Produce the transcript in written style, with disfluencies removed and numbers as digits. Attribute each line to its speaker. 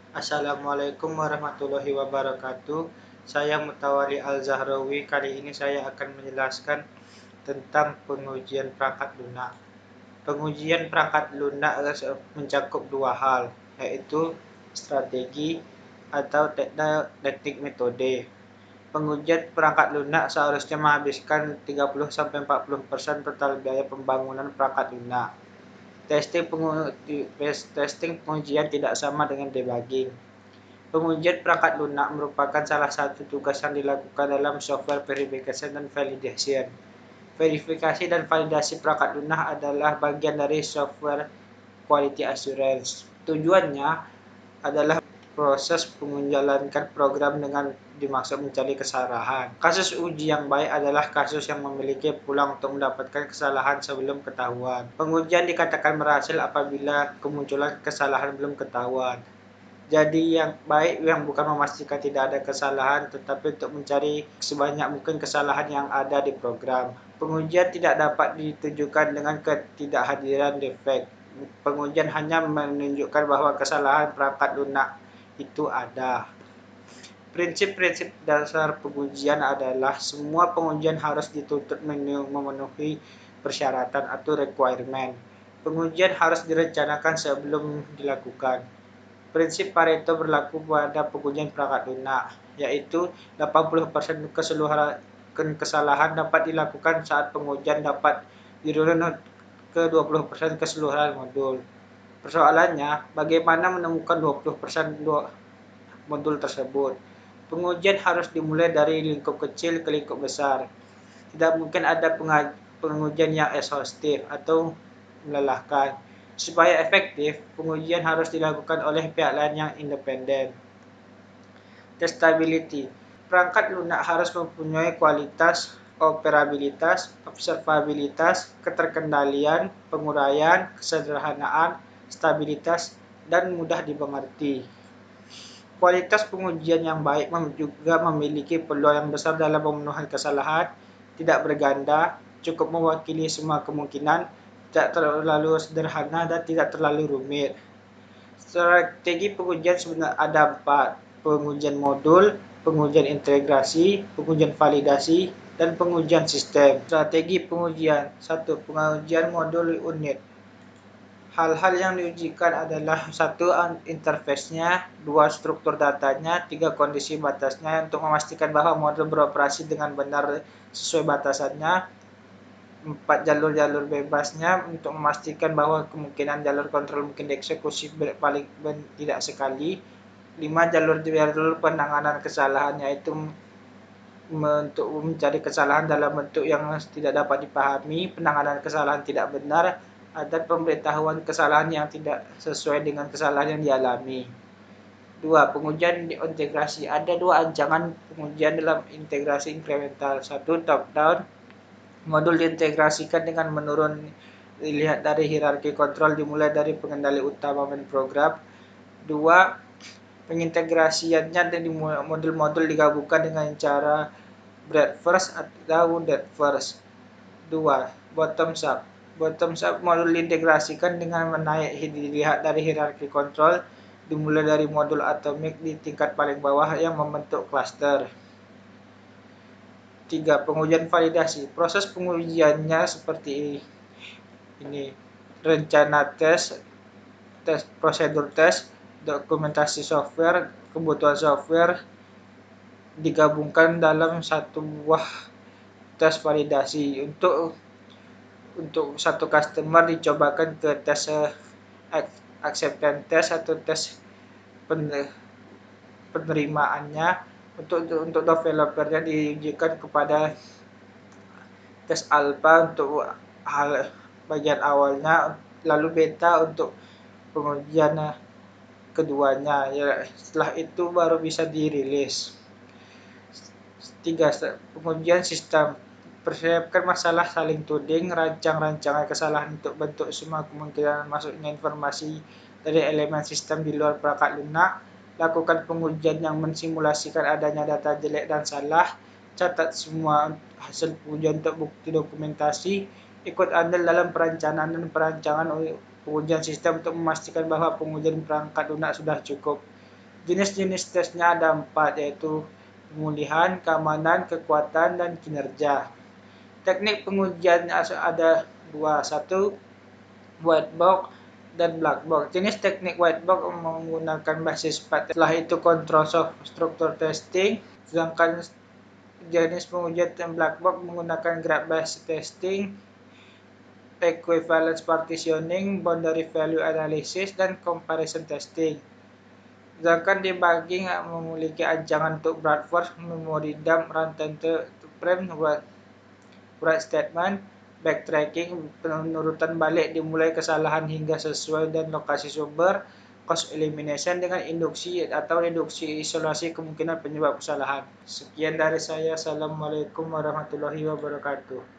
Speaker 1: Assalamualaikum warahmatullahi wabarakatuh. Saya Mutawali Al-Zahrawi. Kali ini saya akan menjelaskan tentang pengujian perangkat lunak. Pengujian perangkat lunak mencakup dua hal, yaitu strategi atau teknik metode. Pengujian perangkat lunak seharusnya menghabiskan 30-40% total biaya pembangunan perangkat lunak. Testing pengujian tidak sama dengan debugging. Pengujian perangkat lunak merupakan salah satu tugas yang dilakukan dalam software verification dan validation. Verifikasi dan validasi perangkat lunak adalah bagian dari software quality assurance. Tujuannya adalah proses menjalankan program dengan dimaksud mencari kesalahan. Kasus uji yang baik adalah kasus yang memiliki peluang untuk mendapatkan kesalahan sebelum ketahuan. Pengujian dikatakan berhasil apabila kemunculan kesalahan belum ketahuan. Jadi yang baik yang bukan memastikan tidak ada kesalahan, tetapi untuk mencari sebanyak mungkin kesalahan yang ada di program. Pengujian tidak dapat ditujukan dengan ketidakhadiran defek. Pengujian hanya menunjukkan bahwa kesalahan perangkat lunak itu ada. Prinsip-prinsip dasar pengujian adalah semua pengujian harus dituntut memenuhi persyaratan atau requirement. Pengujian harus direncanakan sebelum dilakukan. Prinsip Pareto berlaku pada pengujian perangkat lunak, yaitu 80% keseluruhan kesalahan dapat dilakukan saat pengujian dapat dirunut ke 20% keseluruhan modul. Persoalannya, bagaimana menemukan 20% modul tersebut? Pengujian harus dimulai dari lingkup kecil ke lingkup besar. Tidak mungkin ada pengujian yang ekshaustif atau melelahkan. Supaya efektif, pengujian harus dilakukan oleh pihak lain yang independen. Testability. Perangkat lunak harus mempunyai kualitas, operabilitas, observabilitas, keterkendalian, penguraian, kesederhanaan, stabilitas, dan mudah dimengerti. Kualitas pengujian yang baik juga memiliki peluang yang besar dalam memenuhi kesalahan, tidak berganda, cukup mewakili semua kemungkinan, tidak terlalu sederhana, dan tidak terlalu rumit. Strategi pengujian sebenarnya ada 4, pengujian modul, pengujian integrasi, pengujian validasi, dan pengujian sistem. Strategi pengujian 1. Pengujian modul unit. Hal-hal yang diujikan adalah 1. Interface-nya, 2. Struktur datanya, 3. Kondisi batasnya untuk memastikan bahwa modul beroperasi dengan benar sesuai batasannya, 4. Jalur-jalur bebasnya untuk memastikan bahwa kemungkinan jalur kontrol mungkin dieksekusi paling tidak sekali, 5. Jalur-jalur penanganan kesalahan, yaitu untuk mencari kesalahan dalam bentuk yang tidak dapat dipahami, penanganan kesalahan tidak benar, dan pemberitahuan kesalahan yang tidak sesuai dengan kesalahan yang dialami. 2. Pengujian integrasi. Ada 2 ancaman pengujian dalam integrasi inkremental. 1. Top-down. Modul diintegrasikan dengan menurun dilihat dari hierarki kontrol dimulai dari pengendali utama main program. 2. Pengintegrasiannya dari modul-modul digabungkan dengan cara breadth first atau depth first. 2. Bottoms up. Bottoms up modul diintegrasikan dengan menaik dilihat dari hierarki kontrol dimulai dari modul atomik di tingkat paling bawah yang membentuk cluster. 3. Pengujian validasi. Proses pengujiannya seperti ini. Rencana tes, prosedur tes, dokumentasi software, kebutuhan software digabungkan dalam satu buah tes validasi. Untuk satu customer dicobakan ke tes acceptance test atau tes penerimaannya. Untuk developernya diujikan kepada tes alpha untuk hal bagian awalnya, lalu beta untuk pengujian keduanya. Ya, setelah itu baru bisa dirilis. 3. Pengujian sistem. Persiapkan masalah saling tuding, rancang rancangan kesalahan untuk bentuk semua kemungkinan masuknya informasi dari elemen sistem di luar perangkat lunak. Lakukan pengujian yang mensimulasikan adanya data jelek dan salah. Catat semua hasil pengujian untuk bukti dokumentasi. Ikut andil dalam perencanaan dan perancangan pengujian sistem untuk memastikan bahwa pengujian perangkat lunak sudah cukup. Jenis-jenis tesnya ada 4, yaitu pemulihan, keamanan, kekuatan, dan kinerja. Teknik pengujian ada 2, 1 white box dan black box. Jenis teknik white box menggunakan basis 4. Setelah itu control structure testing, sedangkan jenis pengujian black box menggunakan graph based testing, equivalence partitioning, boundary value analysis, dan comparison testing. Sedangkan debugging memiliki ancaman untuk brute force, memory dump, runtime to frame, write statement, backtracking, penurutan balik dimulai kesalahan hingga sesuai dan lokasi sumber, cost elimination dengan induksi atau reduksi isolasi kemungkinan penyebab kesalahan. Sekian dari saya. Assalamualaikum warahmatullahi wabarakatuh.